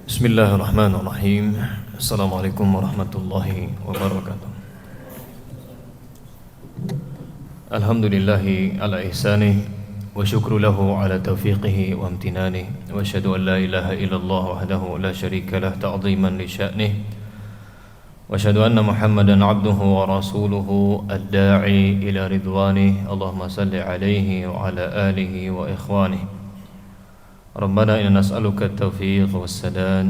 Bismillahirrahmanirrahim. Assalamualaikum warahmatullahi wabarakatuh. Alhamdulillahi ala ihsanih wa syukru lahu ala taufiqihi wa amtinanih wa asyhadu an la ilaha illallah wahdahu la syarika lah ta'ziman li sya'nih wa asyhadu anna Muhammadan abduhu wa rasuluhu ad-da'i ila ridwanih. Allahumma salli alaihi wa ala alihi wa ikhwanih. Rabbana inna nas'aluka at-taufiq was-sadad.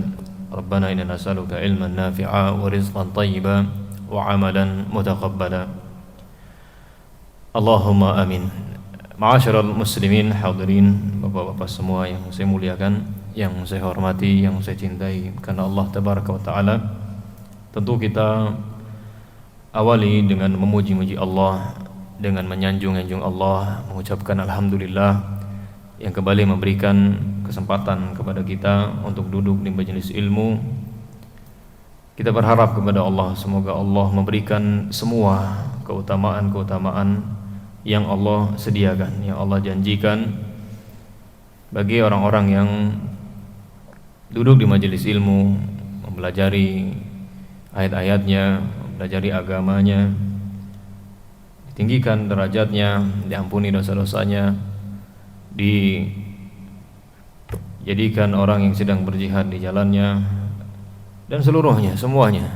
Rabbana inna nas'aluka ilman nafi'a wa rizqan thayyiban wa 'amalan mutaqabbala. Allahumma amin. Ma'asyiral muslimin hadirin, bapak-bapak semua yang saya muliakan, yang saya hormati, yang saya cintai karena Allah tabaraka wa taala. Tentu kita awali dengan memuji-muji Allah, dengan menyanjung-nyanjung Allah, mengucapkan alhamdulillah yang kembali memberikan kesempatan kepada kita untuk duduk di majelis ilmu. Kita berharap kepada Allah, semoga Allah memberikan semua keutamaan-keutamaan yang Allah sediakan, yang Allah janjikan bagi orang-orang yang duduk di majelis ilmu, mempelajari ayat-ayatnya, mempelajari agamanya, ditinggikan derajatnya, diampuni dosa-dosanya, dijadikan orang yang sedang berjihad di jalannya, dan seluruhnya, semuanya.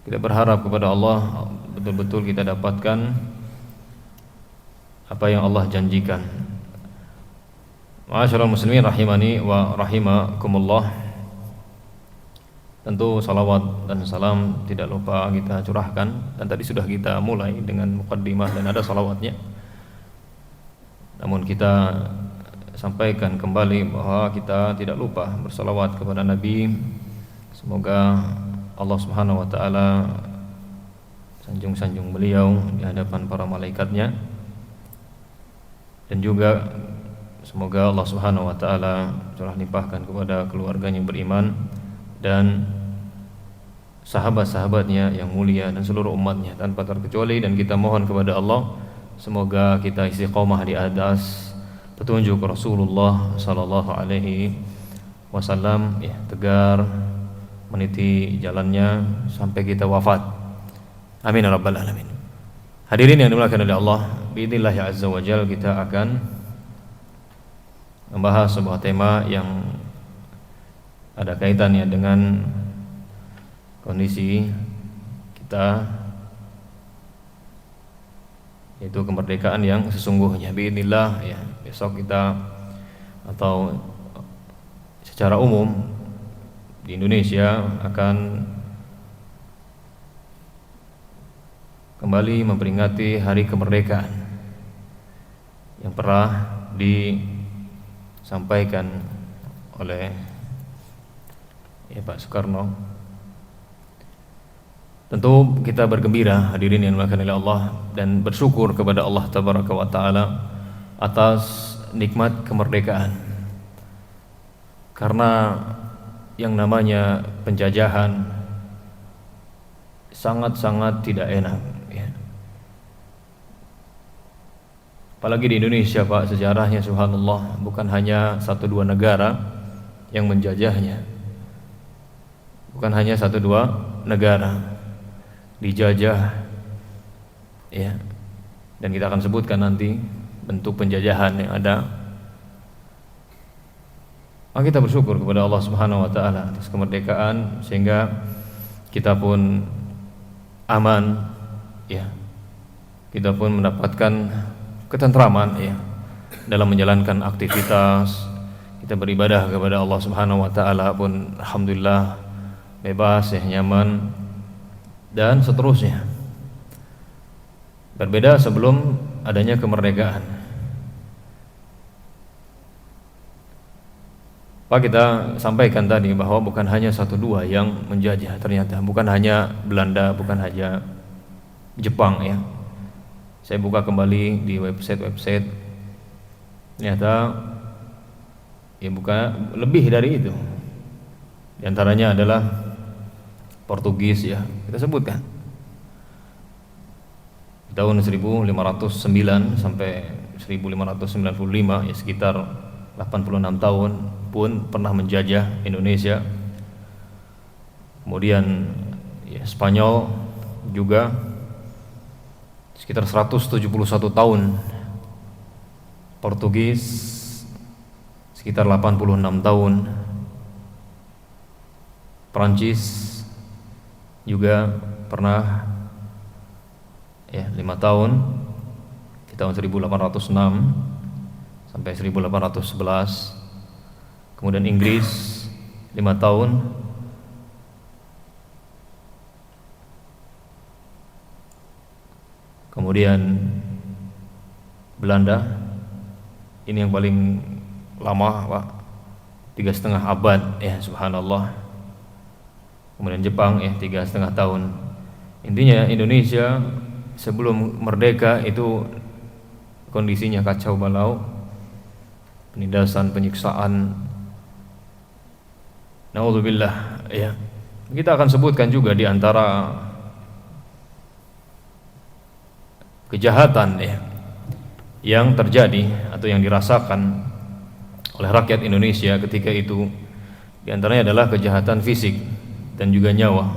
Kita berharap kepada Allah betul-betul kita dapatkan apa yang Allah janjikan. Ma'asyiral muslimin rahimani wa rahimakumullah. Tentu salawat dan salam tidak lupa kita curahkan, dan tadi sudah kita mulai dengan muqaddimah dan ada salawatnya. Namun kita sampaikan kembali bahwa kita tidak lupa bersalawat kepada Nabi. Semoga Allah Subhanahu wa taala sanjung-sanjung beliau di hadapan para malaikatnya, dan juga semoga Allah Subhanahu wa taala curah limpahkan kepada keluarganya yang beriman dan sahabat-sahabatnya yang mulia dan seluruh umatnya tanpa terkecuali. Dan kita mohon kepada Allah, semoga kita istiqomah di atas petunjuk Rasulullah sallallahu alaihi wasallam, ya, tegar meniti jalannya sampai kita wafat. Amin ya rabbal alamin. Hadirin yang dimuliakan oleh Allah, biidznillah azza wa jalla kita akan membahas sebuah tema yang ada kaitannya dengan kondisi kita, yaitu kemerdekaan yang sesungguhnya. Biidznillah, ya, besok kita atau secara umum di Indonesia akan kembali memperingati hari kemerdekaan yang pernah disampaikan oleh Pak Soekarno. Tentu kita bergembira, hadirin yang dimuliakan oleh Allah, dan bersyukur kepada Allah tabaraka wa taala atas nikmat kemerdekaan. Karena yang namanya penjajahan sangat-sangat tidak enak, ya. Apalagi di Indonesia, Pak, sejarahnya subhanallah, bukan hanya 1-2 negara yang menjajahnya. Bukan hanya 1-2 negara dijajah, ya. Dan kita akan sebutkan nanti bentuk penjajahan yang ada. Maka kita bersyukur kepada Allah Subhanahu wa taala atas kemerdekaan, sehingga kita pun aman, ya. Kita pun mendapatkan ketentraman, ya, dalam menjalankan aktivitas. Kita beribadah kepada Allah Subhanahu wa taala pun alhamdulillah bebas, ya, nyaman, dan seterusnya. Berbeda sebelum adanya kemerdekaan. Pak, kita sampaikan tadi bahwa bukan hanya 1-2 yang menjajah, ternyata bukan hanya Belanda, bukan hanya Jepang, ya. Saya buka kembali di website, ternyata ya bukan lebih dari itu. Di antaranya adalah Portugis, ya, kita sebutkan tahun 1509 sampai 1595, ya, sekitar 86 tahun pun pernah menjajah Indonesia. Kemudian ya, Spanyol juga sekitar 171 tahun. Portugis sekitar 86 tahun. Prancis juga pernah ya 5 tahun di tahun 1806 sampai 1811. Kemudian Inggris 5 tahun. Kemudian Belanda, ini yang paling lama Pak, 3,5 abad ya, subhanallah. Kemudian Jepang ya 3,5 tahun. Intinya Indonesia sebelum merdeka itu kondisinya kacau balau, penindasan, penyiksaan, naudzubillah ya. Kita akan sebutkan juga di antara kejahatan ya yang terjadi atau yang dirasakan oleh rakyat Indonesia ketika itu, di antaranya adalah kejahatan fisik dan juga nyawa.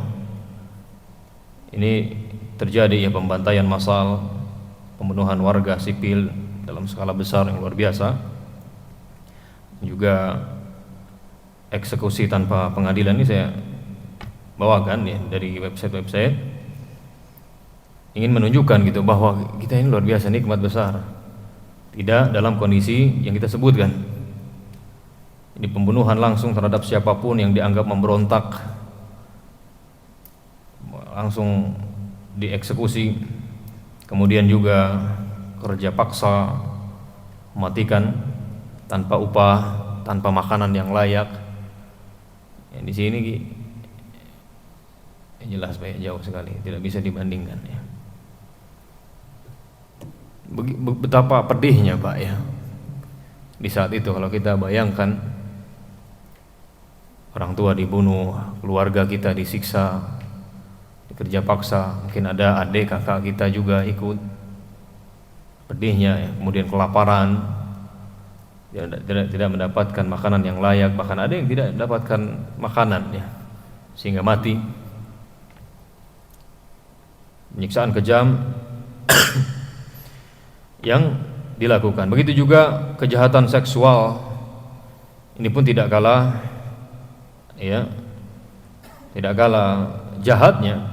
Ini terjadi ya, pembantaian massal, pembunuhan warga sipil dalam skala besar yang luar biasa, juga eksekusi tanpa pengadilan. Ini saya bawakan ya dari website-website, ingin menunjukkan gitu bahwa kita ini luar biasa, nikmat besar, tidak dalam kondisi yang kita sebutkan. Ini pembunuhan langsung terhadap siapapun yang dianggap memberontak, langsung dieksekusi. Kemudian juga kerja paksa, mematikan tanpa upah, tanpa makanan yang layak. Yang di sini jelas banyak, jauh sekali, tidak bisa dibandingkan ya. Betapa pedihnya Pak ya di saat itu kalau kita bayangkan orang tua dibunuh, keluarga kita disiksa, dikerja paksa, mungkin ada adik kakak kita juga ikut, pedihnya ya. Kemudian kelaparan, tidak mendapatkan makanan yang layak, bahkan ada yang tidak mendapatkan makanan ya, sehingga mati. Penyiksaan kejam yang dilakukan. Begitu juga kejahatan seksual, ini pun tidak kalah ya, tidak kalah jahatnya.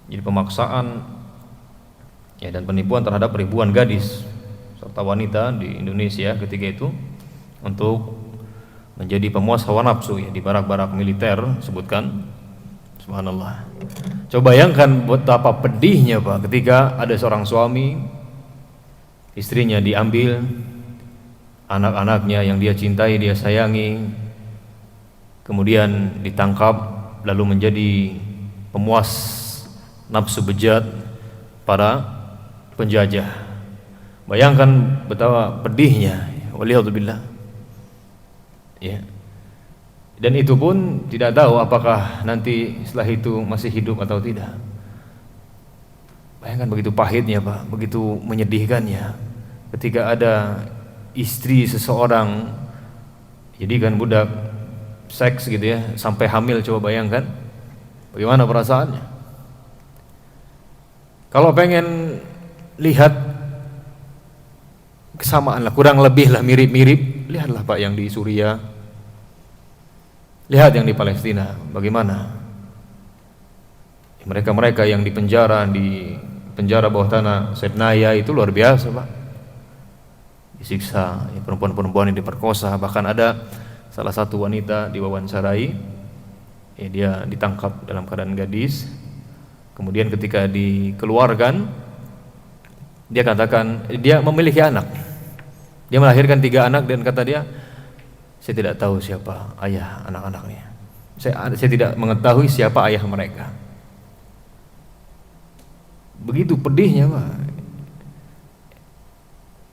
Jadi pemaksaan ya dan penipuan terhadap ribuan gadis serta wanita di Indonesia ketika itu untuk menjadi pemuas hawa nafsu ya, di barak-barak militer sebutkan. Subhanallah. Coba bayangkan betapa pedihnya Pak ketika ada seorang suami, istrinya diambil, anak-anaknya yang dia cintai, dia sayangi, kemudian ditangkap lalu menjadi pemuas nafsu bejat para penjajah. Bayangkan betapa pedihnya, waliyadzubillah ya. Dan itu pun tidak tahu apakah nanti setelah itu masih hidup atau tidak. Bayangkan begitu pahitnya Pak, begitu menyedihkannya ketika ada istri seseorang jadikan budak seks gitu ya, sampai hamil. Coba bayangkan bagaimana perasaannya. Kalau pengen lihat kesamaan lah, kurang lebih lah, mirip-mirip, lihatlah Pak yang di Suriah, lihat yang di Palestina, bagaimana mereka-mereka yang di penjara bawah tanah Sednaya itu luar biasa Pak, disiksa ya, perempuan-perempuan yang diperkosa. Bahkan ada salah satu wanita diwawancarai ya, dia ditangkap dalam keadaan gadis, kemudian ketika dikeluarkan dia katakan dia memiliki anak, dia melahirkan 3 anak dan kata dia, saya tidak tahu siapa ayah anak-anaknya, saya tidak mengetahui siapa ayah mereka. Begitu pedihnya Pak.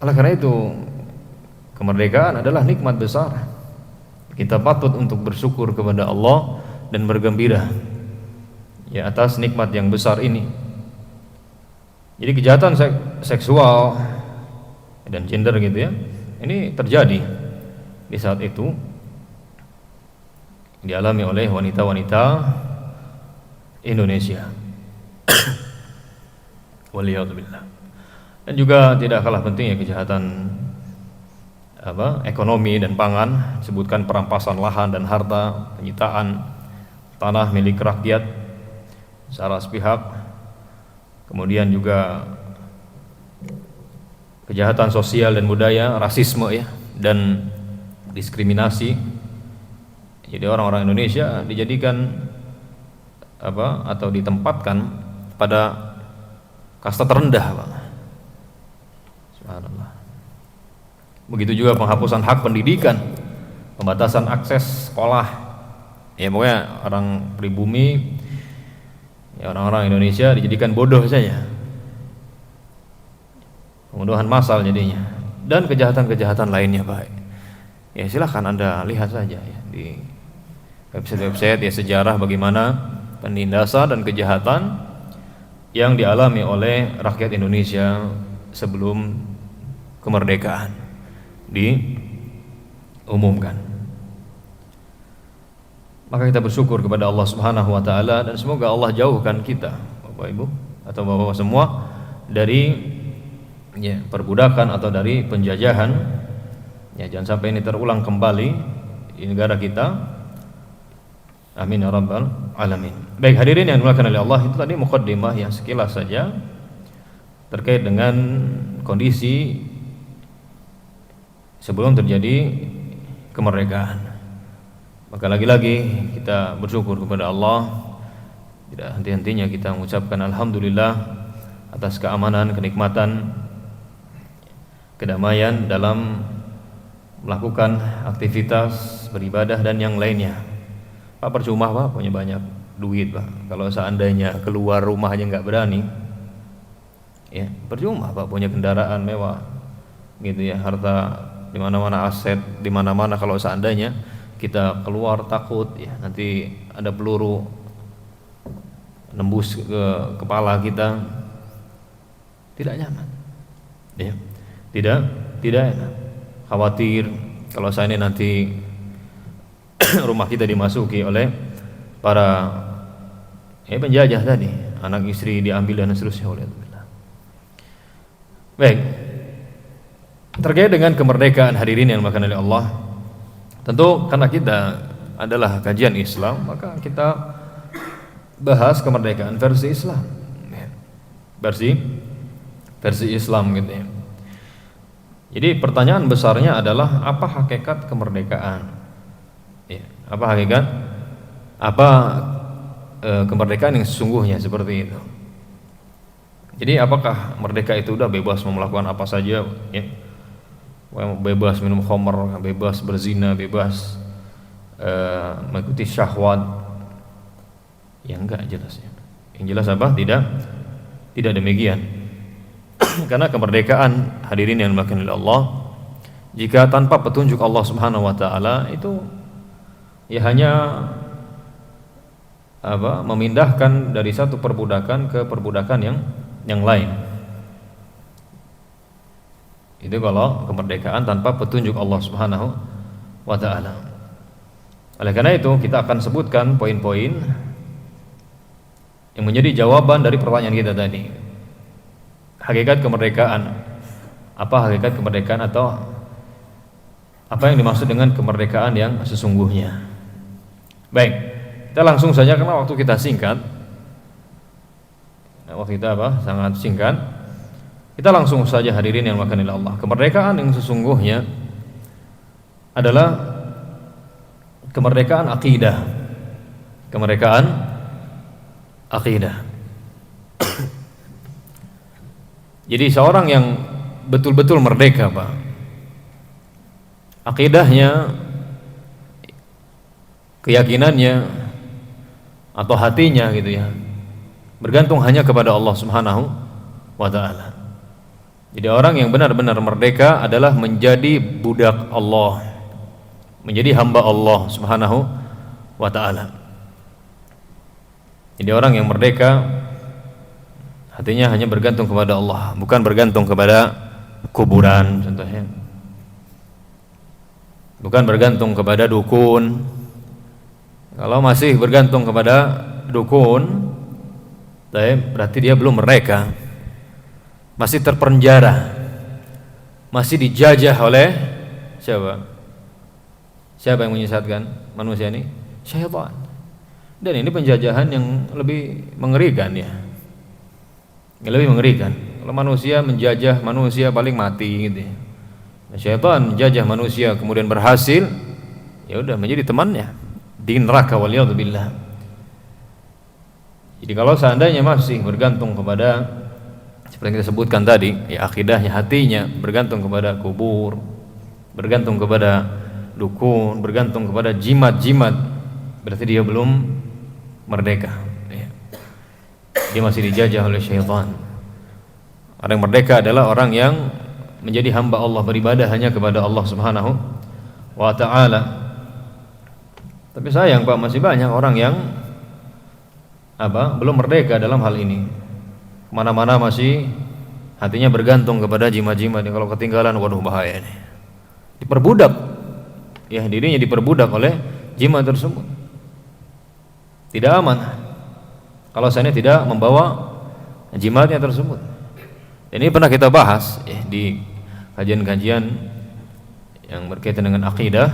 Oleh karena itu kemerdekaan adalah nikmat besar. Kita patut untuk bersyukur kepada Allah dan bergembira ya atas nikmat yang besar ini. Jadi kejahatan seksual dan gender gitu ya, ini terjadi di saat itu dialami oleh wanita-wanita Indonesia. Waliyadzubillah. Dan juga tidak kalah pentingnya kejahatan ekonomi dan pangan, sebutkan perampasan lahan dan harta, penyitaan tanah milik rakyat secara sepihak, kemudian juga kejahatan sosial dan budaya, rasisme ya, dan diskriminasi. Jadi orang-orang Indonesia dijadikan atau ditempatkan pada kasta terendah, Pak. Subhanallah. Begitu juga penghapusan hak pendidikan, pembatasan akses sekolah. Ya pokoknya orang pribumi, ya orang-orang Indonesia dijadikan bodoh saja. Pembunuhan massal jadinya, dan kejahatan-kejahatan lainnya, Pak. Ya silahkan Anda lihat saja ya di website-website ya, sejarah bagaimana penindasan dan kejahatan yang dialami oleh rakyat Indonesia sebelum kemerdekaan diumumkan. Maka kita bersyukur kepada Allah Subhanahu wa taala, dan semoga Allah jauhkan kita, Bapak Ibu atau Bapak semua, dari perbudakan atau dari penjajahan. Ya, jangan sampai ini terulang kembali di negara kita. Amin ya rabbal alamin. Baik hadirin yang dimuliakan oleh Allah, itu tadi muqaddimah yang sekilas saja terkait dengan kondisi sebelum terjadi kemerdekaan. Maka lagi-lagi kita bersyukur kepada Allah, tidak henti-hentinya kita mengucapkan alhamdulillah atas keamanan, kenikmatan, kedamaian dalam melakukan aktivitas beribadah dan yang lainnya. Pak, percuma Pak punya banyak duit Pak, kalau seandainya keluar rumah aja nggak berani, ya percuma Pak punya kendaraan mewah gitu ya, harta di mana-mana, aset di mana-mana, kalau seandainya kita keluar takut ya nanti ada peluru nembus ke kepala kita, tidak nyaman ya, tidak enak, khawatir kalau seandainya nanti rumah kita dimasuki oleh para penjajah tadi, anak istri diambil dan seterusnya. Baik, terkait dengan kemerdekaan hadirin yang dimuliakan oleh Allah, tentu karena kita adalah kajian Islam, maka kita bahas kemerdekaan versi Islam, versi Islam gitu ya. Jadi pertanyaan besarnya adalah apa hakikat kemerdekaan? Ya, apa hakikat? Kemerdekaan yang sesungguhnya seperti itu? Jadi apakah merdeka itu udah bebas mau melakukan apa saja ya? Bebas minum khamr, bebas berzina, bebas mengikuti syahwat? Ya enggak jelasnya. Yang jelas apa? Tidak demikian. Karena kemerdekaan hadirin yang dimuliakan oleh Allah, jika tanpa petunjuk Allah Subhanahu wa taala, itu ya hanya memindahkan dari satu perbudakan ke perbudakan yang lain. Itu kalau kemerdekaan tanpa petunjuk Allah Subhanahu wa taala. Oleh karena itu kita akan sebutkan poin-poin yang menjadi jawaban dari pertanyaan kita tadi. Hakikat kemerdekaan. Apa hakikat kemerdekaan, atau apa yang dimaksud dengan kemerdekaan yang sesungguhnya? Baik, kita langsung saja karena waktu kita singkat. Waktu kita sangat singkat. Kita langsung saja hadirin yang dimuliakan oleh Allah. Kemerdekaan yang sesungguhnya adalah kemerdekaan akidah. Kemerdekaan akidah. Jadi seorang yang betul-betul merdeka, Pak, akidahnya, keyakinannya atau hatinya gitu ya, bergantung hanya kepada Allah Subhanahu wa taala. Jadi orang yang benar-benar merdeka adalah menjadi budak Allah, menjadi hamba Allah Subhanahu wa taala. Jadi orang yang merdeka hatinya hanya bergantung kepada Allah, bukan bergantung kepada kuburan contohnya. bukan bergantung kepada dukun. Kalau masih bergantung kepada dukun, berarti dia belum merdeka, masih terpenjara, masih dijajah oleh siapa? Siapa yang menyesatkan manusia ini? Syaitan. Dan ini penjajahan yang lebih mengerikan ya. Yang lebih mengerikan. Kalau manusia menjajah manusia paling mati gitu ya. Nah, syaitan menjajah manusia kemudian berhasil, ya udah menjadi temannya di neraka waliyadzubillah. Jadi kalau seandainya masih bergantung kepada seperti yang kita sebutkan tadi, ya akidahnya, hatinya bergantung kepada kubur, bergantung kepada dukun, bergantung kepada jimat-jimat, berarti dia belum merdeka ya. Dia masih dijajah oleh syaitan. Orang yang merdeka adalah orang yang menjadi hamba Allah, beribadah hanya kepada Allah Subhanahu wa ta'ala. Tapi sayang Pak, masih banyak orang yang belum merdeka dalam hal ini. Kemana-mana masih hatinya bergantung kepada jimat-jimat. Kalau ketinggalan, waduh bahaya ini. Diperbudak, ya dirinya diperbudak oleh jimat tersebut. Tidak aman kalau saya tidak membawa jimatnya tersebut. Ini pernah kita bahas ya, di kajian-kajian yang berkaitan dengan akidah.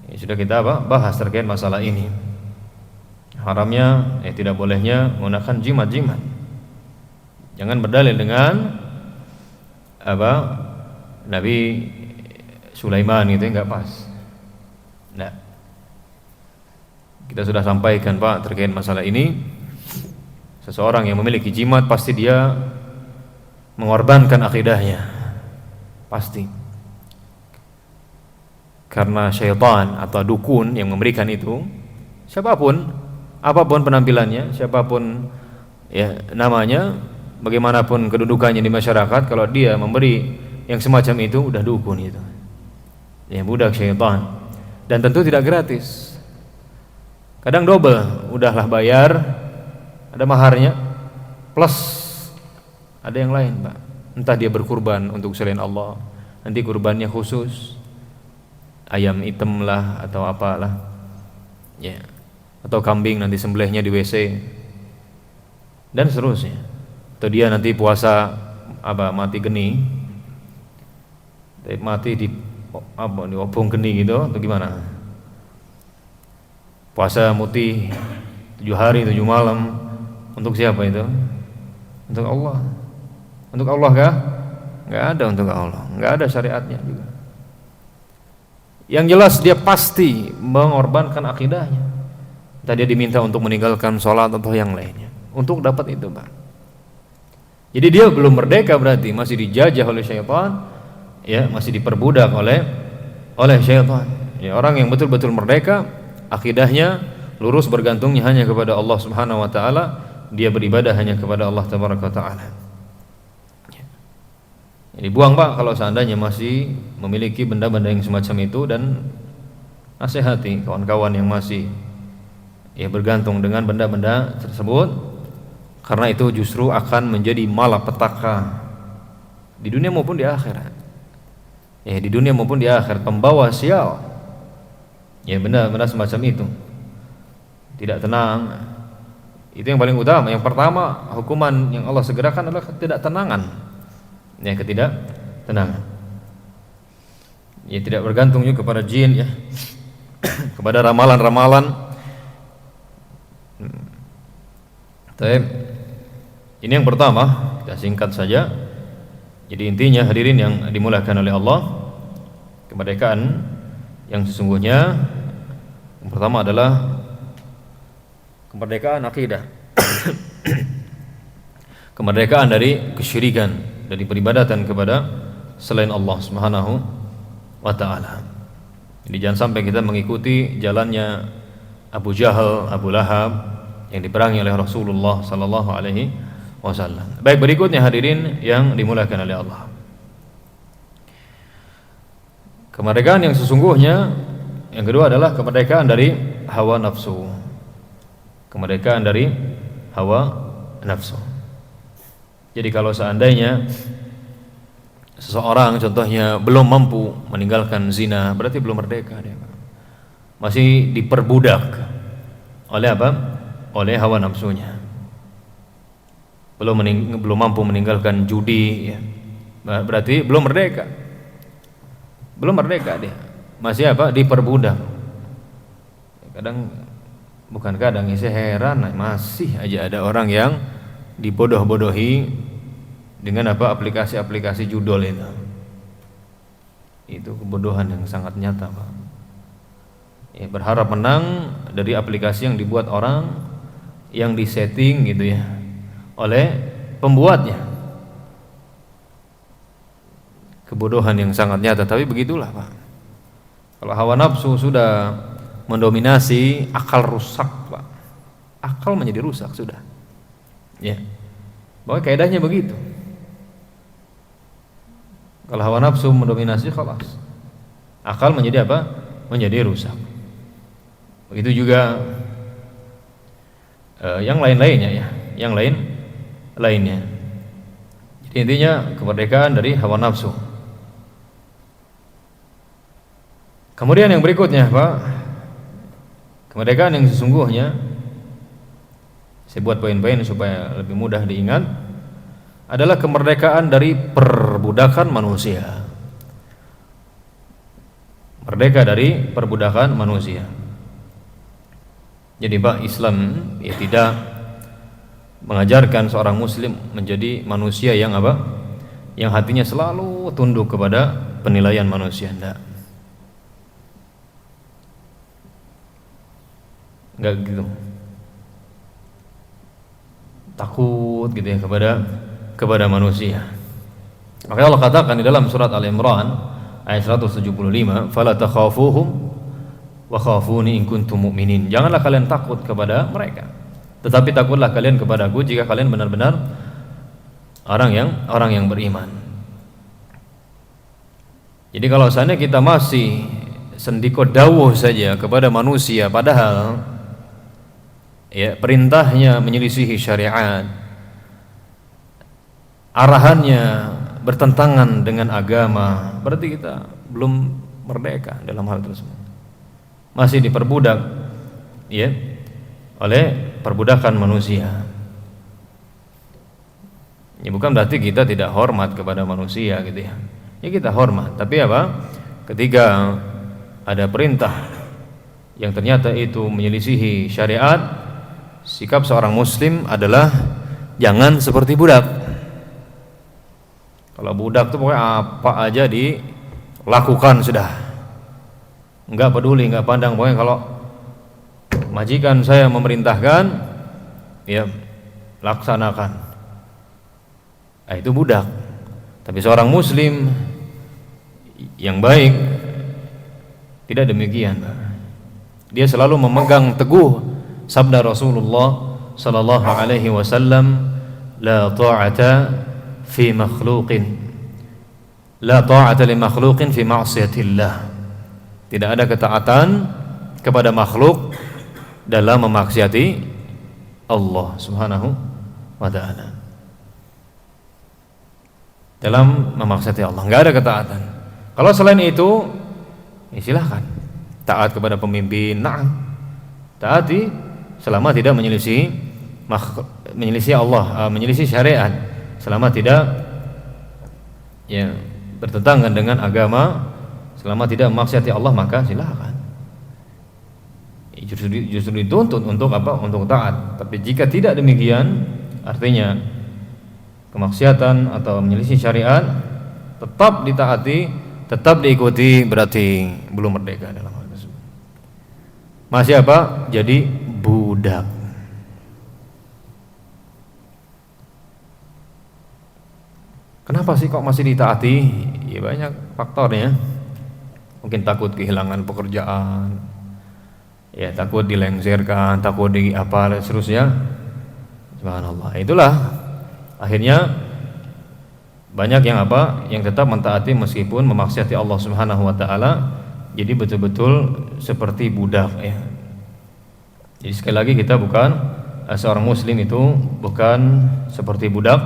Ya, sudah kita bahas terkait masalah ini. Haramnya, tidak bolehnya menggunakan jimat-jimat. Jangan berdalil dengan Nabi Sulaiman itu enggak pas. Nah, kita sudah sampaikan Pak terkait masalah ini. Seseorang yang memiliki jimat pasti dia mengorbankan akidahnya, pasti. Karena syaitan atau dukun yang memberikan itu, siapapun, apapun penampilannya, siapapun ya namanya, bagaimanapun kedudukannya di masyarakat, kalau dia memberi yang semacam itu udah dukun itu. Ya budak syaitan. Dan tentu tidak gratis. Kadang double, udahlah bayar, ada maharnya, plus ada yang lain Pak. Entah dia berkurban untuk selain Allah, nanti kurbannya khusus, ayam hitam lah atau apalah, ya, atau kambing nanti sembelihnya di WC, dan seterusnya. Atau dia nanti puasa mati geni, mati di opung geni gitu, atau gimana? Puasa mutih 7 hari 7 malam, untuk siapa itu? Untuk Allah. Untuk Allah kah? Enggak ada untuk Allah, enggak ada syariatnya juga. Yang jelas dia pasti mengorbankan akidahnya. Tadi dia diminta untuk meninggalkan sholat atau yang lainnya untuk dapat itu Pak. Jadi dia belum merdeka, berarti masih dijajah oleh syaitan, ya, masih diperbudak oleh syaitan. Ya, orang yang betul-betul merdeka, akidahnya lurus, bergantungnya hanya kepada Allah Subhanahu wa taala, dia beribadah hanya kepada Allah tabaraka wa taala. Ya. Jadi buang Pak kalau seandainya masih memiliki benda-benda yang semacam itu, dan nasihati kawan-kawan yang masih ya bergantung dengan benda-benda tersebut, karena itu justru akan menjadi malapetaka di dunia maupun di akhirat. Ya, di dunia maupun di akhirat, pembawa sial. Ya, benda-benda semacam itu tidak tenang. Itu yang paling utama. Yang pertama, hukuman yang Allah segerakan adalah ketidaktenangan. Ya, ketidaktenangan. Ya, tidak bergantung juga kepada jin ya. Kepada ramalan-ramalan. Ini yang pertama, kita singkat saja. Jadi intinya hadirin yang dimuliakan oleh Allah, kemerdekaan yang sesungguhnya yang pertama adalah kemerdekaan akidah. Kemerdekaan dari kesyirikan, dari peribadatan kepada selain Allah Subhanahu wa taala. Jadi jangan sampai kita mengikuti jalannya Abu Jahal, Abu Lahab yang diperangi oleh Rasulullah sallallahu alaihi wasallam. Baik, berikutnya hadirin yang dimuliakan oleh Allah. Kemerdekaan yang sesungguhnya yang kedua adalah kemerdekaan dari hawa nafsu. Kemerdekaan dari hawa nafsu. Jadi kalau seandainya seseorang contohnya belum mampu meninggalkan zina, berarti belum merdeka dia, masih diperbudak oleh apa? Oleh hawa nafsunya. Belum mampu meninggalkan judi, ya. Berarti belum merdeka. Belum merdeka dia. Masih apa? Diperbudak. Kadang, bukan kadang, saya heran, masih aja ada orang yang dibodoh-bodohi dengan apa? Aplikasi-aplikasi judul itu. Itu kebodohan yang sangat nyata, Pak. Ya, berharap menang dari aplikasi yang dibuat orang, yang disetting gitu ya oleh pembuatnya. Kebodohan yang sangat nyata, tapi begitulah, Pak. Kalau hawa nafsu sudah mendominasi, akal rusak, Pak. Akal menjadi rusak sudah. Ya. Pokoknya kaidahnya begitu. Kalau hawa nafsu mendominasi, khalas. Akal menjadi apa? Menjadi rusak. Begitu juga yang lain-lainnya ya, yang lainnya. Jadi intinya kemerdekaan dari hawa nafsu. Kemudian yang berikutnya, Pak, kemerdekaan yang sesungguhnya, saya buat poin-poin supaya lebih mudah diingat, adalah kemerdekaan dari perbudakan manusia. Merdeka dari perbudakan manusia. Jadi, Pak, Islam ya tidak mengajarkan seorang muslim menjadi manusia yang apa? Yang hatinya selalu tunduk kepada penilaian manusia. Enggak gitu. Takut gitu ya kepada manusia. Maka Allah katakan di dalam surat Al-Imran ayat 175, "Fala takhafuhum wa khafuni in kuntum mu'minin." Janganlah kalian takut kepada mereka, tetapi takutlah kalian kepadaku jika kalian benar-benar orang yang beriman. Jadi kalau seandainya kita masih sendiko dawuh saja kepada manusia, padahal ya perintahnya menyelisihi syariat, arahannya bertentangan dengan agama, berarti kita belum merdeka dalam hal tersebut. Masih diperbudak ya oleh perbudakan manusia. Ya bukan berarti kita tidak hormat kepada manusia gitu ya. Ya kita hormat, tapi apa? Ketika ada perintah yang ternyata itu menyelisihi syariat, sikap seorang muslim adalah jangan seperti budak. Kalau budak tuh pokoknya apa aja dilakukan sudah, enggak peduli, enggak pandang, pokoknya kalau majikan saya memerintahkan ya laksanakan. Nah, itu budak. Tapi seorang muslim yang baik tidak demikian. Dia selalu memegang teguh sabda Rasulullah sallallahu alaihi wasallam, la ta'ata fi makhluqin, la ta'ata li makhluqin fi ma'siyatillah. Tidak ada ketaatan kepada makhluk dalam memaksiati Allah Subhanahu wa ta'ala. Dalam memaksiati Allah enggak ada ketaatan. Kalau selain itu ya silahkan taat kepada pemimpin, na'am, taati selama tidak menyelisih Allah, menyelisih syariat, selama tidak ya bertentangan dengan agama, selama tidak memaksiati Allah, maka silahkan. Justru dituntut untuk apa? Untuk taat. Tapi jika tidak demikian, artinya kemaksiatan atau menyelisih syariat tetap ditaati, tetap diikuti, berarti belum merdeka dalam hal tersebut. Masih apa? Jadi budak. Kenapa sih kok masih ditaati? Ya banyak faktornya. Mungkin takut kehilangan pekerjaan, ya takut dilengsarkan, takut di apa dan seterusnya. Subhanallah. Itulah akhirnya banyak yang apa? Yang tetap mentaati meskipun memaksiati Allah Subhanahu wa taala. Jadi betul-betul seperti budak ya. Jadi sekali lagi kita bukan seorang muslim itu bukan seperti budak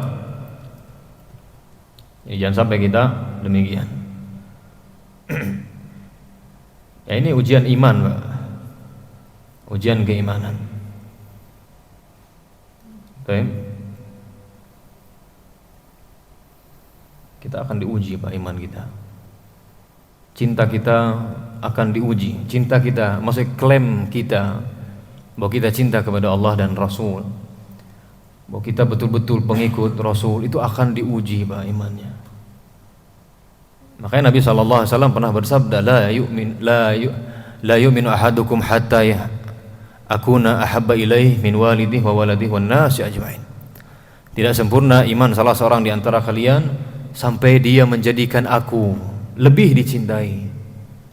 Jadi jangan sampai kita demikian. Ya, ini ujian iman, Pak. Ujian keimanan. Baik. Kita akan diuji, Pak, iman kita. Cinta kita akan diuji. Cinta kita, maksudnya klaim kita bahwa kita cinta kepada Allah dan Rasul, bahwa kita betul-betul pengikut Rasul, itu akan diuji, Pak, imannya. Makanya Nabi SAW pernah bersabda, la yu'minu ahadukum hatta akuna ahabba ilaih min walidihi wa waladihi wan nasi ajma'in. Tidak sempurna iman salah seorang di antara kalian sampai dia menjadikan aku lebih dicintai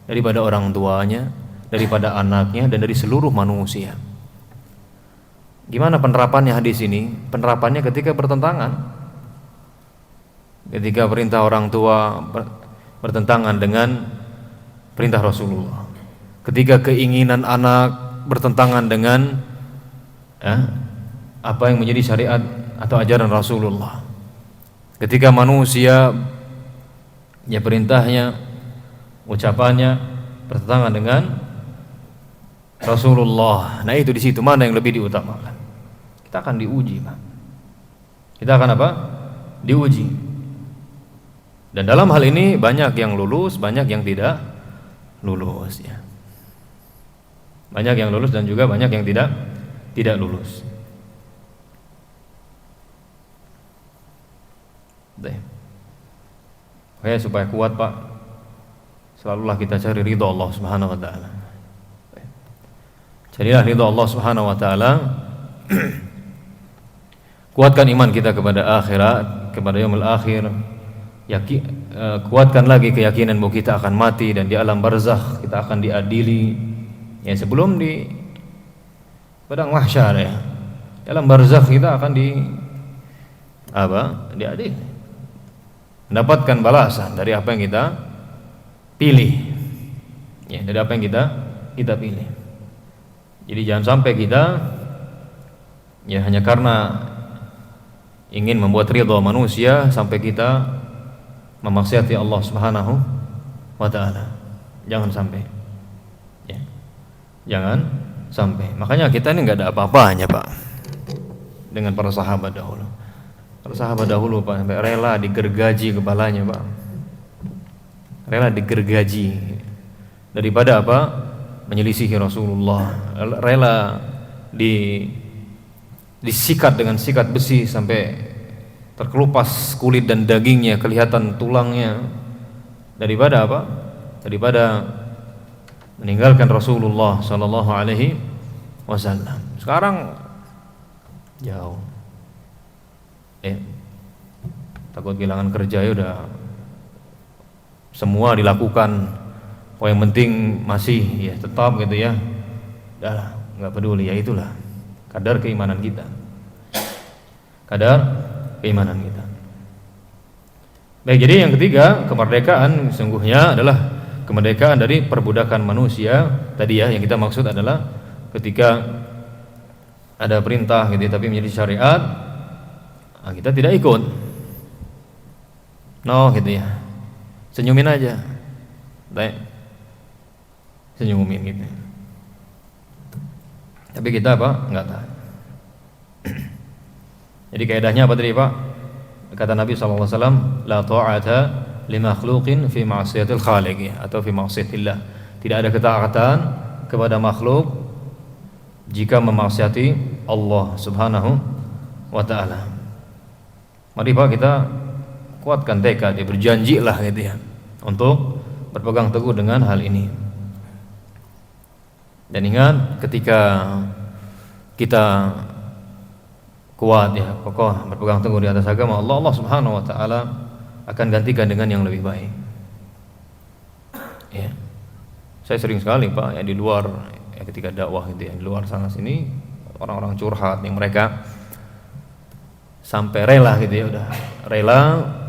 daripada orang tuanya, daripada anaknya, dan dari seluruh manusia. Gimana penerapannya hadis ini? Penerapannya ketika bertentangan, ketika perintah orang tua bertentangan dengan perintah Rasulullah, ketika keinginan anak bertentangan dengan apa yang menjadi syariat atau ajaran Rasulullah, ketika manusia perintahnya, ucapannya bertentangan dengan Rasulullah. Nah, itu di situ mana yang lebih diutamakan? Kita akan diuji, Pak. Kita akan apa? Diuji. Dan dalam hal ini banyak yang lulus, banyak yang tidak lulus, ya. Banyak yang lulus dan juga banyak yang tidak lulus. Oke, supaya kuat, Pak, selalulah kita cari ridha Allah Subhanahu wa taala. Carilah ridha Allah Subhanahu wa taala. Kuatkan iman kita kepada akhirat, kepada yaumul akhir. Kuatkan lagi keyakinan bahwa kita akan mati dan di alam barzakh kita akan diadili, ya, sebelum di padang mahsyar, ya. Dalam barzakh kita akan diadili, mendapatkan balasan dari apa yang kita pilih, ya, dari apa yang kita pilih. Jadi jangan sampai kita hanya karena ingin membuat ridha manusia sampai kita memaksiati Allah Subhanahu wa taala. Jangan sampai. Ya. Jangan sampai. Makanya kita ini enggak ada apa-apanya, Pak, dengan para sahabat dahulu. Para sahabat dahulu, Pak, sampai rela digergaji kepalanya, Pak. Rela digergaji daripada apa? Menyelisihi Rasulullah. Rela disikat dengan sikat besi sampai terkelupas kulit dan dagingnya, kelihatan tulangnya, daripada apa? Daripada meninggalkan Rasulullah sallallahu alaihi wasallam. Sekarang jauh. Takut kehilangan kerja, ya udah semua dilakukan. Oh, yang penting masih tetap gitu, ya. Udah enggak peduli, ya itulah kadar keimanan kita. Kadar keimanan kita. Baik, jadi yang ketiga, kemerdekaan sesungguhnya adalah kemerdekaan dari perbudakan manusia. Tadi, ya, yang kita maksud adalah ketika ada perintah gitu, tapi menjadi syariat, kita tidak ikut. No, gitu, ya. Senyumin aja. Baik. Senyumin gitu. Tapi kita apa? Enggak tahu. Jadi kaidahnya apa tadi, Pak? Kata Nabi SAW, la ta'ata li makhluqin fi ma'siyatil khaliq, atau fi ma'siyatillah. Tidak ada ketaatan kepada makhluk jika memaksiati Allah Subhanahu wa taala. Mari, Pak, kita kuatkan tekad, berjanjilah gitu, ya, untuk berpegang teguh dengan hal ini. Dan ingat, ketika kita kuat, ya, kokoh berpegang teguh di atas agama Allah, Allah Subhanahu wa taala akan gantikan dengan yang lebih baik. Ya. Saya sering sekali, Pak, di luar, ketika dakwah gitu, di luar sana sini orang-orang curhat yang mereka sampai rela gitu, udah rela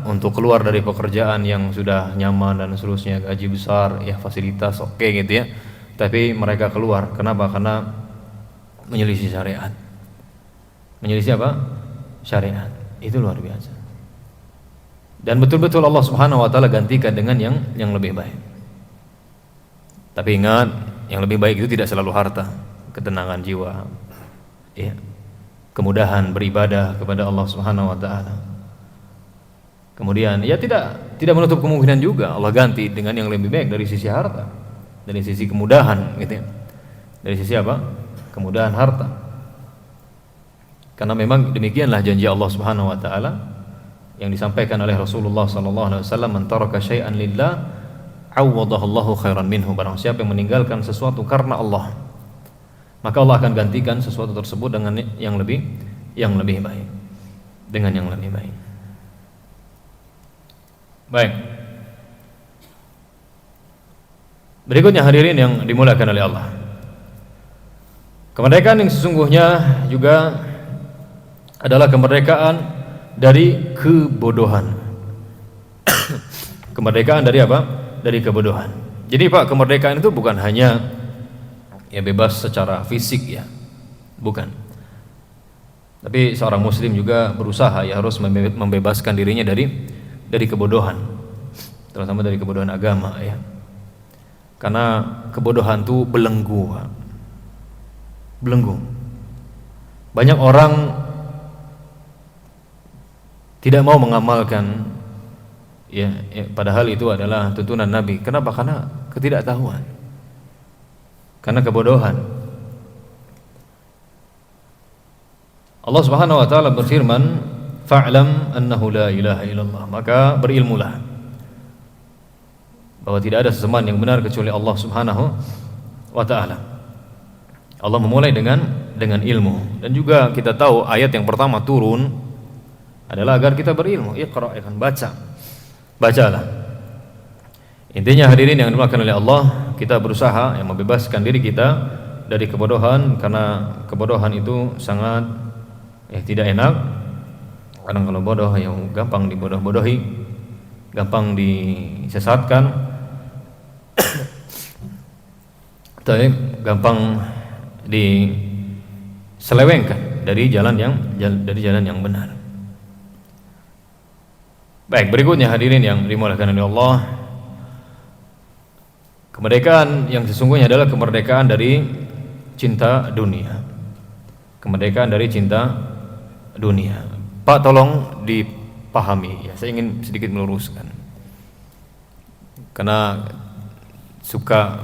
untuk keluar dari pekerjaan yang sudah nyaman dan seterusnya, gaji besar, fasilitas oke gitu, ya. Tapi mereka keluar, kenapa? Karena menyelisih syariat. Menyelisih apa? Syariat. Itu luar biasa. dan betul-betul Allah Subhanahu wa taala gantikan dengan yang lebih baik. Tapi ingat, yang lebih baik itu tidak selalu harta, ketenangan jiwa, ya, kemudahan beribadah kepada Allah Subhanahu wa taala. Kemudian ya tidak menutup kemungkinan juga Allah ganti dengan yang lebih baik dari sisi harta, dari sisi kemudahan gitu ya. Dari sisi apa? Kemudahan harta. Karena memang demikianlah janji Allah Subhanahu wa taala yang disampaikan oleh Rasulullah sallallahu alaihi wasallam, "Man taraka syai'an lillah, 'awwadahu Allahu khairan minhu." Barang siapa yang meninggalkan sesuatu karena Allah, maka Allah akan gantikan sesuatu tersebut dengan yang lebih baik. Dengan yang lebih baik. Baik. Berikutnya hadirin yang dimuliakan oleh Allah. Kemerdekaan yang sesungguhnya juga adalah kemerdekaan dari kebodohan. Kemerdekaan dari apa? Dari kebodohan. Jadi Pak, kemerdekaan itu bukan hanya ya bebas secara fisik ya, bukan. Tapi seorang muslim juga berusaha ya harus membebaskan dirinya dari kebodohan, terutama dari kebodohan agama ya. Karena kebodohan itu belenggu. Banyak orang tidak mau mengamalkan ya, padahal itu adalah tuntunan Nabi. Kenapa? Karena ketidaktahuan, karena kebodohan. Allah Subhanahu wa taala berfirman, "Fa'lam annahu la ilaha illallah." Maka berilmulah bahwa tidak ada sesembahan yang benar kecuali Allah Subhanahu wa taala. Allah memulai dengan ilmu, dan juga kita tahu ayat yang pertama turun adalah agar kita berilmu. Iqra, ya kan, bacalah. Intinya hadirin yang dimuliakan oleh Allah, kita berusaha yang membebaskan diri kita dari kebodohan, karena kebodohan itu sangat tidak enak. Kadang kalau bodoh yang gampang dibodoh-bodohi, gampang disesatkan, tapi gampang diselewengkan dari jalan yang benar. Baik, berikutnya hadirin yang dimuliakan oleh Allah, kemerdekaan yang sesungguhnya adalah kemerdekaan dari cinta dunia. Kemerdekaan dari cinta dunia. Pak, tolong dipahami ya, saya ingin sedikit meluruskan. Karena suka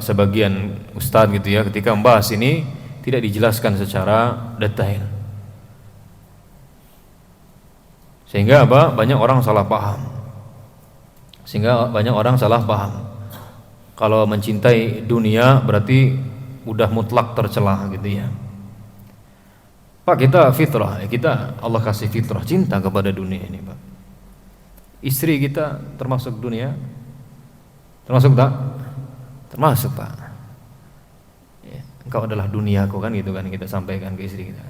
sebagian ustadz gitu ya, ketika membahas ini tidak dijelaskan secara detail. Sehingga banyak orang salah paham. Kalau mencintai dunia berarti udah mutlak tercela gitu ya. Pak, kita fitrah, Allah kasih fitrah cinta kepada dunia ini, Pak. Istri kita termasuk dunia? Termasuk tak? Termasuk, Pak. Ya, engkau adalah duniaku, kan gitu kan kita sampaikan ke istri kita.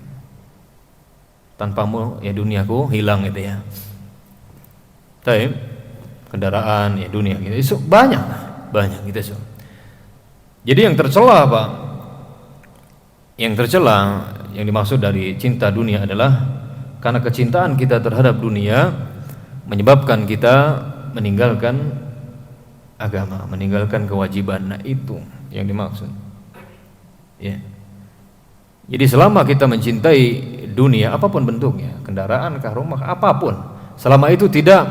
Tanpamu ya duniaku hilang gitu ya. Tapi kendaraan ya dunia gitu. Banyak gitu. Jadi yang tercela Pak, yang dimaksud dari cinta dunia adalah karena kecintaan kita terhadap dunia menyebabkan kita meninggalkan agama, meninggalkan kewajiban. Nah, itu yang dimaksud. Ya. Jadi selama kita mencintai dunia apapun bentuknya, kendaraan, rumah, apapun, selama itu tidak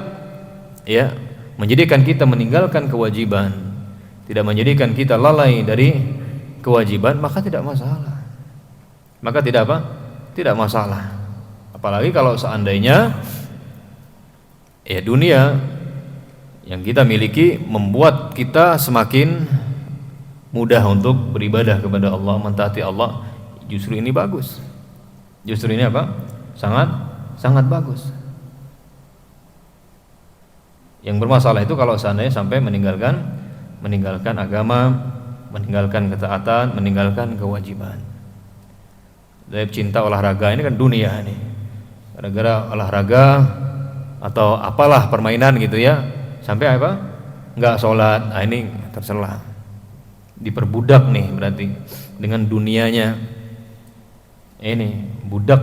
ya menjadikan kita meninggalkan kewajiban, tidak menjadikan kita lalai dari kewajiban, maka tidak masalah. Tidak masalah. Apalagi kalau seandainya ya dunia yang kita miliki membuat kita semakin mudah untuk beribadah kepada Allah, mentaati Allah, justru ini bagus. Justru ini sangat bagus. Yang bermasalah itu kalau seandainya sampai meninggalkan agama, meninggalkan ketaatan, meninggalkan kewajiban. Dari cinta olahraga ini kan dunia nih. Gara-gara olahraga atau apalah permainan gitu ya, sampai enggak sholat. Nah, ini tercela. Diperbudak nih berarti dengan dunianya. Ini budak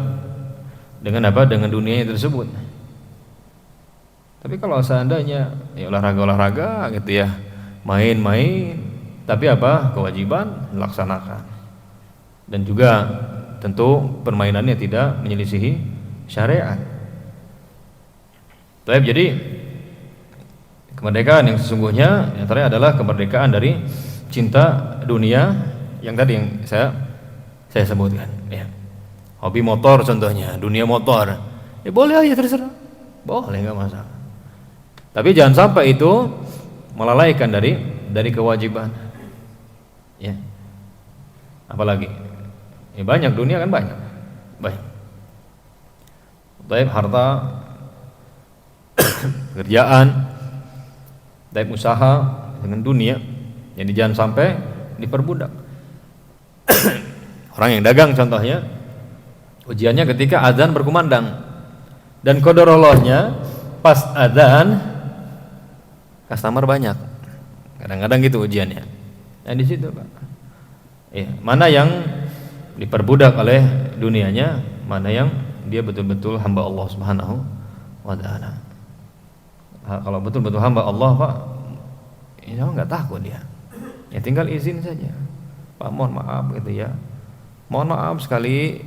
dengan dunianya tersebut. Tapi kalau seandainya ya olahraga gitu ya, main-main, tapi apa? Kewajiban dilaksanakan. Dan juga tentu permainannya tidak menyelisihi syariat. Baik, jadi kemerdekaan yang sesungguhnya yang terakhir adalah kemerdekaan dari cinta dunia yang tadi yang saya sebutkan ya. Hobi motor contohnya, dunia motor. Ya boleh aja terserah. Boleh, enggak masalah. Tapi jangan sampai itu melalaikan dari kewajiban. Ya. Apalagi ya banyak, dunia kan banyak. Baik. Baik harta, kerjaan, baik usaha dengan dunia. Jadi jangan sampai diperbudak. Orang yang dagang contohnya, ujiannya ketika azan berkumandang dan qadarallahnya pas azan customer banyak. Kadang-kadang gitu ujiannya. Nah di situ Pak. Ya, mana yang diperbudak oleh dunianya, mana yang dia betul-betul hamba Allah Subhanahu wa taala. Kalau betul-betul hamba Allah Pak, insya Allah nggak takut dia. Ya tinggal izin saja. Pak mohon maaf gitu ya. Mohon maaf sekali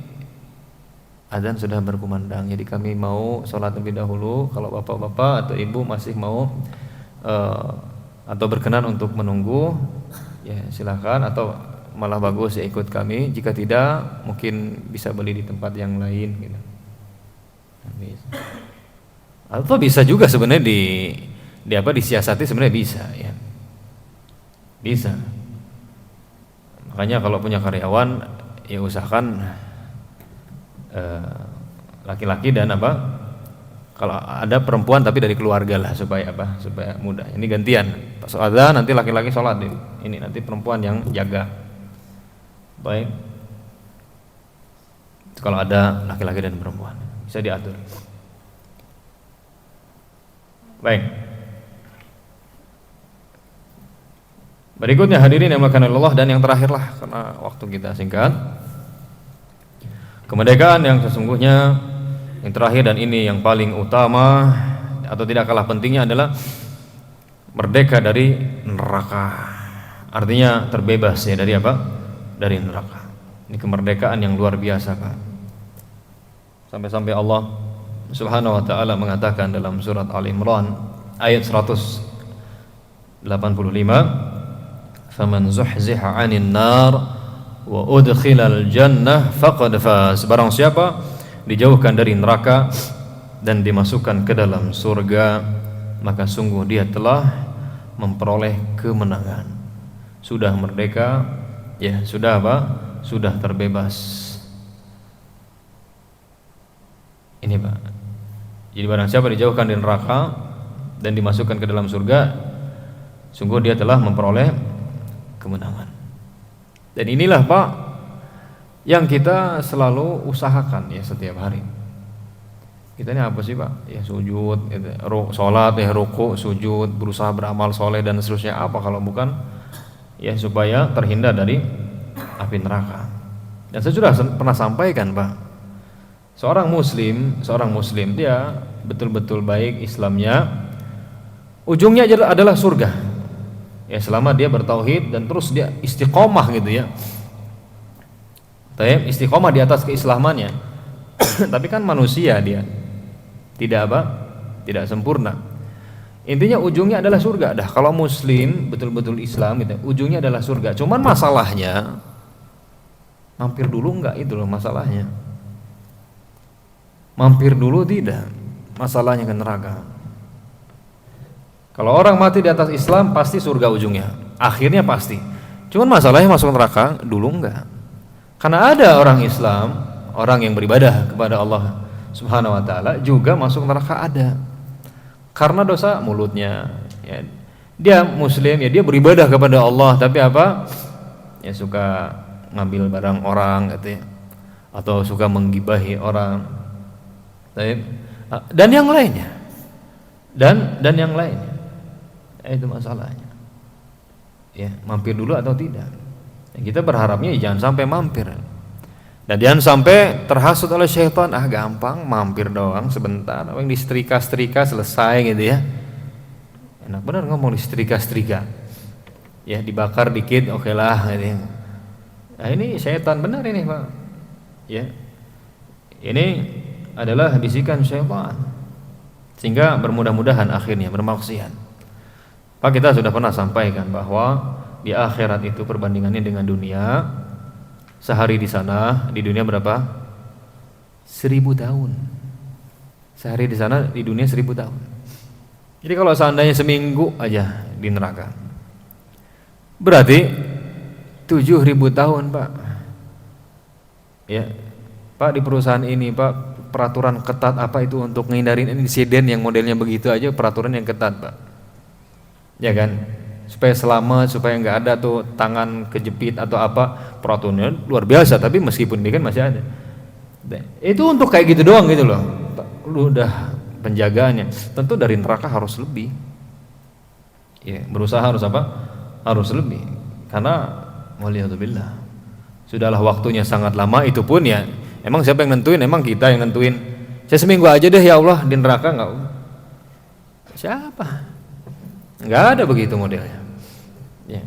azan sudah berkumandang. Jadi kami mau sholat lebih dahulu. Kalau bapak-bapak atau ibu masih mau atau berkenan untuk menunggu, ya silakan. Atau malah bagus ya ikut kami. Jika tidak, mungkin bisa beli di tempat yang lain. Gitu. Atau bisa juga sebenarnya disiasati sebenarnya bisa ya. Bisa. Makanya kalau punya karyawan ya usahakan laki-laki dan apa? Kalau ada perempuan tapi dari keluarga lah supaya apa? Supaya mudah. Ini gantian. Pas azan nanti laki-laki sholat ini nanti perempuan yang jaga. Baik. Kalau ada laki-laki dan perempuan bisa diatur. Baik. Berikutnya hadirin yang dimuliakan Allah dan yang terakhirlah karena waktu kita singkat. Kemerdekaan yang sesungguhnya yang terakhir dan ini yang paling utama atau tidak kalah pentingnya adalah merdeka dari neraka. Artinya terbebas ya dari apa? Dari neraka. Ini kemerdekaan yang luar biasa Pak. Sampai-sampai Allah Subhanahu wa taala mengatakan dalam surat Al-Imran ayat 185, "Faman zuhziha 'anil nar wa udkhilal jannah faqad faz." Barang siapa dijauhkan dari neraka dan dimasukkan ke dalam surga, maka sungguh dia telah memperoleh kemenangan. Sudah merdeka, ya sudah apa? Sudah terbebas. Ini Pak. Jadi barang siapa dijauhkan dari neraka dan dimasukkan ke dalam surga, sungguh dia telah memperoleh kemenangan. Dan inilah Pak yang kita selalu usahakan ya setiap hari. Kita ini apa sih Pak? Ya sujud, gitu. Sholat, ya ruku, sujud, berusaha beramal soleh dan seterusnya. Apa kalau bukan ya supaya terhindar dari api neraka. Dan saya sudah pernah sampaikan Pak, seorang muslim dia betul-betul baik Islamnya, ujungnya adalah surga. Ya selama dia bertauhid dan terus dia istiqomah gitu ya. Istiqomah di atas keislamannya. Tapi kan manusia dia tidak apa? Tidak sempurna. Intinya ujungnya adalah surga. Dah kalau muslim betul-betul Islam gitu, ujungnya adalah surga. Cuman masalahnya mampir dulu enggak, itu loh masalahnya. Mampir dulu tidak. Masalahnya ke neraka. Kalau orang mati di atas Islam pasti surga ujungnya. Akhirnya pasti. Cuman masalahnya masuk neraka dulu enggak. Karena ada orang Islam, orang yang beribadah kepada Allah Subhanahu wa taala juga masuk neraka ada. Karena dosa mulutnya ya. Dia muslim ya, dia beribadah kepada Allah tapi apa? Ya suka ngambil barang orang gitu ya. Atau suka menggibahi orang. Dan yang lainnya. Dan yang lainnya. Itu masalahnya. Ya, mampir dulu atau tidak. Kita berharapnya jangan sampai mampir. Dan jangan sampai terhasut oleh syaitan, gampang mampir doang sebentar, yang disetrika-setrika selesai gitu ya. Enak benar ngomong disetrika-setrika. Ya dibakar dikit oke lah gitu. Nah ini syaitan benar ini Pak. Ya. Ini adalah bisikan syaitan. Sehingga bermudah-mudahan akhirnya bermaksiat. Pak, kita sudah pernah sampaikan bahwa di akhirat itu perbandingannya dengan dunia. Sehari di sana, di dunia berapa? 1000 tahun. Sehari di sana, di dunia 1000 tahun. Jadi kalau seandainya seminggu aja di neraka, berarti 7000 tahun Pak. Ya, Pak di perusahaan ini Pak peraturan ketat apa itu untuk menghindarin insiden yang modelnya begitu aja, peraturan yang ketat Pak. Ya kan? Supaya selamat, supaya nggak ada tuh tangan kejepit atau apa, peraturannya luar biasa. Tapi meskipun ini kan masih ada. Itu untuk kayak gitu doang gitu loh. Lu udah penjagaannya. Tentu dari neraka harus lebih. Ya, berusaha harus apa? Harus lebih. Karena waliyadzubillah, sudahlah waktunya sangat lama. Itu pun ya, emang siapa yang nentuin? Emang kita yang nentuin. Saya seminggu aja deh ya Allah di neraka, nggak? Siapa? Nggak ada begitu modelnya. Ya.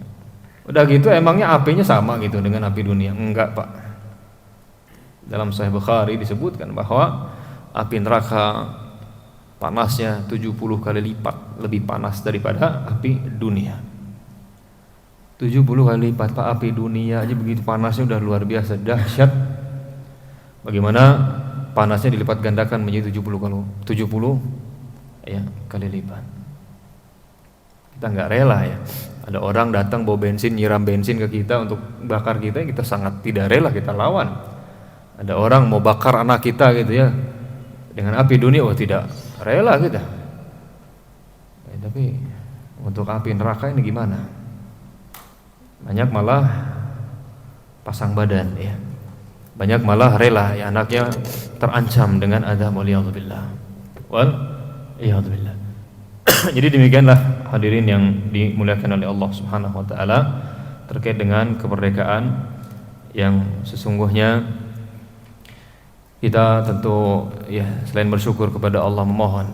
Udah gitu emangnya apinya sama gitu dengan api dunia? Enggak Pak. Dalam Sahih Bukhari disebutkan bahwa api neraka panasnya 70 kali lipat lebih panas daripada api dunia. 70 kali lipat Pak. Api dunia aja begitu panasnya udah luar biasa dahsyat. Bagaimana panasnya dilipat gandakan menjadi 70 ya, kali lipat. Kita nggak rela ya. Ada orang datang bawa bensin, nyiram bensin ke kita untuk bakar kita sangat tidak rela, kita lawan. Ada orang mau bakar anak kita gitu ya, dengan api dunia, tidak rela kita. Tapi untuk api neraka ini gimana? Banyak malah pasang badan ya. Banyak malah rela ya anaknya terancam dengan azab waliyadzubillah. Waliyadzubillah. Jadi demikianlah hadirin yang dimuliakan oleh Allah Subhanahu wa taala terkait dengan kemerdekaan yang sesungguhnya kita tentu ya selain bersyukur kepada Allah memohon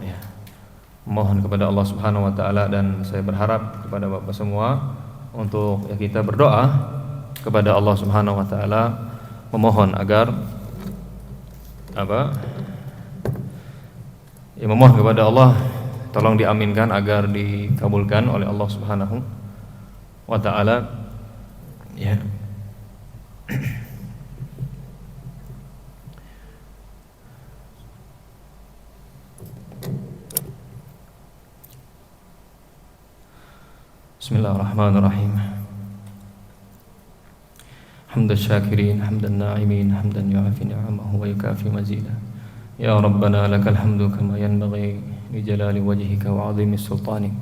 kepada Allah Subhanahu wa taala, dan saya berharap kepada Bapak semua untuk ya kita berdoa kepada Allah Subhanahu wa taala memohon agar memohon kepada Allah tolong diaminkan agar dikabulkan oleh Allah Subhanahu wa taala ya. Bismillahirrahmanirrahim. Hamdan syakirin, hamdan na'imin, hamdan yu'afi ni'amahu wa yukafi mazidah. Ya Rabbana lakal hamdu kama yanbaghi بجلال وجهك وعظيم سلطانك.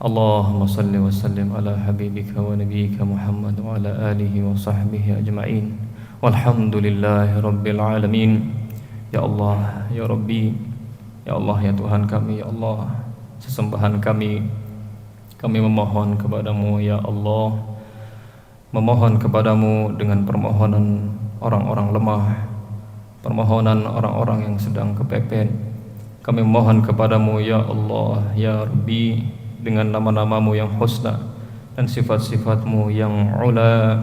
اللهم صل وسلم على حبيبك ونبيك محمد وعلى آله وصحبه أجمعين والحمد لله رب العالمين. Ya Allah, ya Rabbi, ya Allah, ya Tuhan kami, ya Allah, sesembahan kami memohon kepadamu ya Allah, memohon kepadamu dengan permohonan orang-orang lemah, permohonan orang-orang yang sedang kepepet. Kami mohon kepadamu ya Allah, ya Rabbi, dengan nama-namamu yang husna dan sifat-sifatmu yang ula.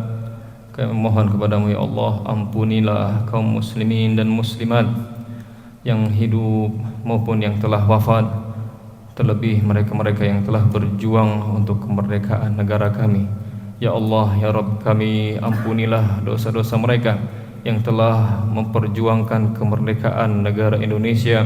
Kami mohon kepadamu ya Allah, ampunilah kaum muslimin dan muslimat yang hidup maupun yang telah wafat, terlebih mereka-mereka yang telah berjuang untuk kemerdekaan negara kami. Ya Allah, ya Rabb kami, ampunilah dosa-dosa mereka yang telah memperjuangkan kemerdekaan negara Indonesia,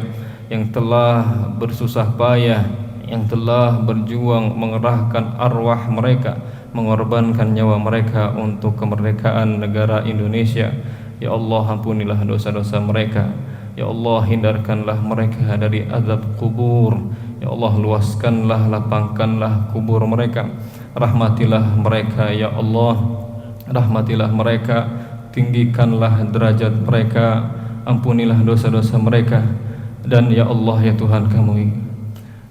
yang telah bersusah payah, yang telah berjuang mengerahkan arwah mereka, mengorbankan nyawa mereka untuk kemerdekaan negara Indonesia. Ya Allah, ampunilah dosa-dosa mereka. Ya Allah, hindarkanlah mereka dari azab kubur. Ya Allah, luaskanlah, lapangkanlah kubur mereka. Rahmatilah mereka ya Allah, rahmatilah mereka, tinggikanlah derajat mereka, ampunilah dosa-dosa mereka. Dan ya Allah, ya Tuhan kami,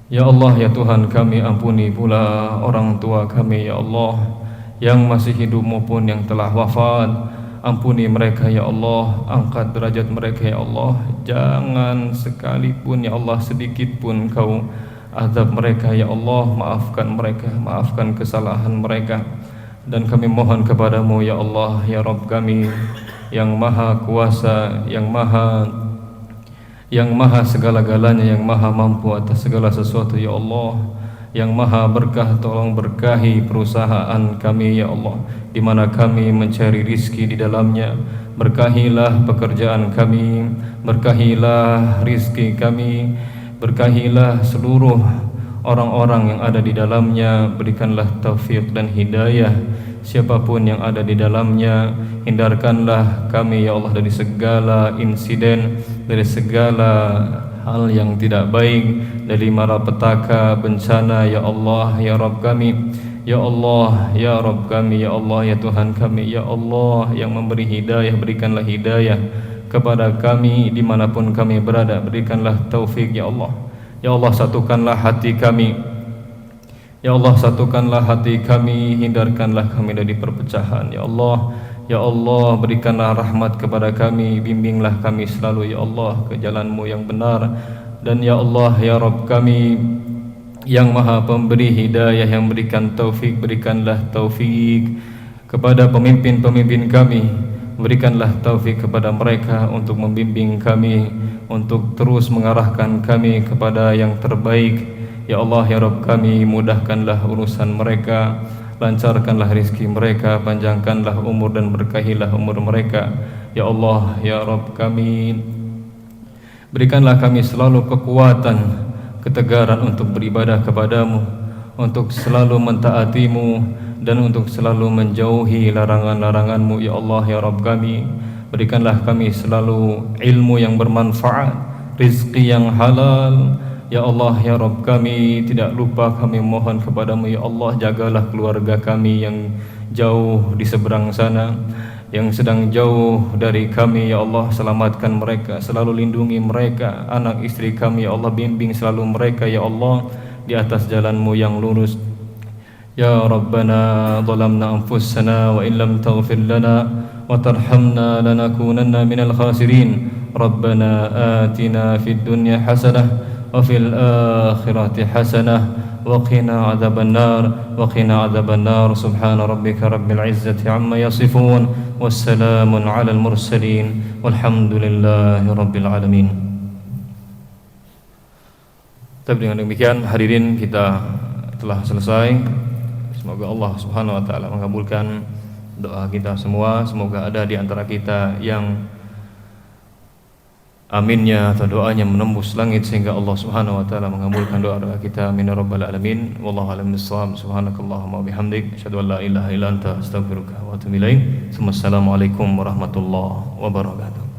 ya Allah, ya Tuhan kami, ampuni pula orang tua kami ya Allah, yang masih hidup maupun yang telah wafat. ampuni mereka ya Allah, angkat derajat mereka ya Allah. Jangan sekalipun ya Allah, sedikit pun Kau azab mereka ya Allah. Maafkan mereka, maafkan kesalahan mereka. Dan kami mohon kepadamu ya Allah, ya Rabb kami yang maha kuasa, yang maha segala-galanya, yang maha mampu atas segala sesuatu ya Allah, yang maha berkah, tolong berkahi perusahaan kami ya Allah, di mana kami mencari rizki di dalamnya. Berkahilah pekerjaan kami, berkahilah rizki kami, berkahilah seluruh orang-orang yang ada di dalamnya. Berikanlah taufik dan hidayah siapapun yang ada di dalamnya. Hindarkanlah kami ya Allah dari segala insiden, dari segala hal yang tidak baik, dari malapetaka, bencana ya Allah, ya Rabb kami. Ya Allah, ya Rabb kami, ya Allah, ya Tuhan kami, ya Allah yang memberi hidayah, berikanlah hidayah kepada kami dimanapun kami berada. Berikanlah taufik ya Allah. Ya Allah, satukanlah hati kami. Ya Allah, satukanlah hati kami, hindarkanlah kami dari perpecahan ya Allah. Ya Allah, berikanlah rahmat kepada kami, bimbinglah kami selalu ya Allah ke jalan-Mu yang benar. Dan ya Allah, ya Rabb kami yang maha pemberi hidayah, yang berikan taufik, berikanlah taufik kepada pemimpin-pemimpin kami. Berikanlah taufik kepada mereka untuk membimbing kami, untuk terus mengarahkan kami kepada yang terbaik. Ya Allah, ya Rabb kami, mudahkanlah urusan mereka, lancarkanlah rizki mereka, panjangkanlah umur dan berkahilah umur mereka. Ya Allah, ya Rabb kami, berikanlah kami selalu kekuatan, ketegaran untuk beribadah kepadamu, untuk selalu mentaati-Mu, dan untuk selalu menjauhi larangan-larangan-Mu. Ya Allah, ya Rabb kami, berikanlah kami selalu ilmu yang bermanfaat, rizki yang halal. Ya Allah, ya Rabb kami, tidak lupa kami mohon kepadamu ya Allah, jagalah keluarga kami yang jauh di seberang sana, yang sedang jauh dari kami ya Allah. Selamatkan mereka, selalu lindungi mereka. Anak istri kami ya Allah, bimbing selalu mereka ya Allah di atas jalan-Mu yang lurus. Ya Rabbana zalamna anfusana wa in lam taghfir lana wa tarhamna lanakunanna minal khasirin. Rabbana atina fid dunya hasanah wa fil akhirati hasanah wa qina adzabannar wa qina adzabannar. Subhana rabbika rabbil izzati amma yasifun, wassalamun alal mursalin, walhamdulillahi rabbil alamin. Tapi dengan demikian hadirin, kita telah selesai. Semoga Allah Subhanahu wa taala mengabulkan doa kita semua. Semoga ada di antara kita yang aminnya atau doanya menembus langit sehingga Allah Subhanahu wa taala mengabulkan doa kita. Amin ya rabbal alamin. Wallahu a'lam bissawab. Subhanakallahumma wa bihamdik, asyhadu an la ilaha illa anta, astaghfiruka wa atubu ilaik. Assalamualaikum warahmatullahi wabarakatuh.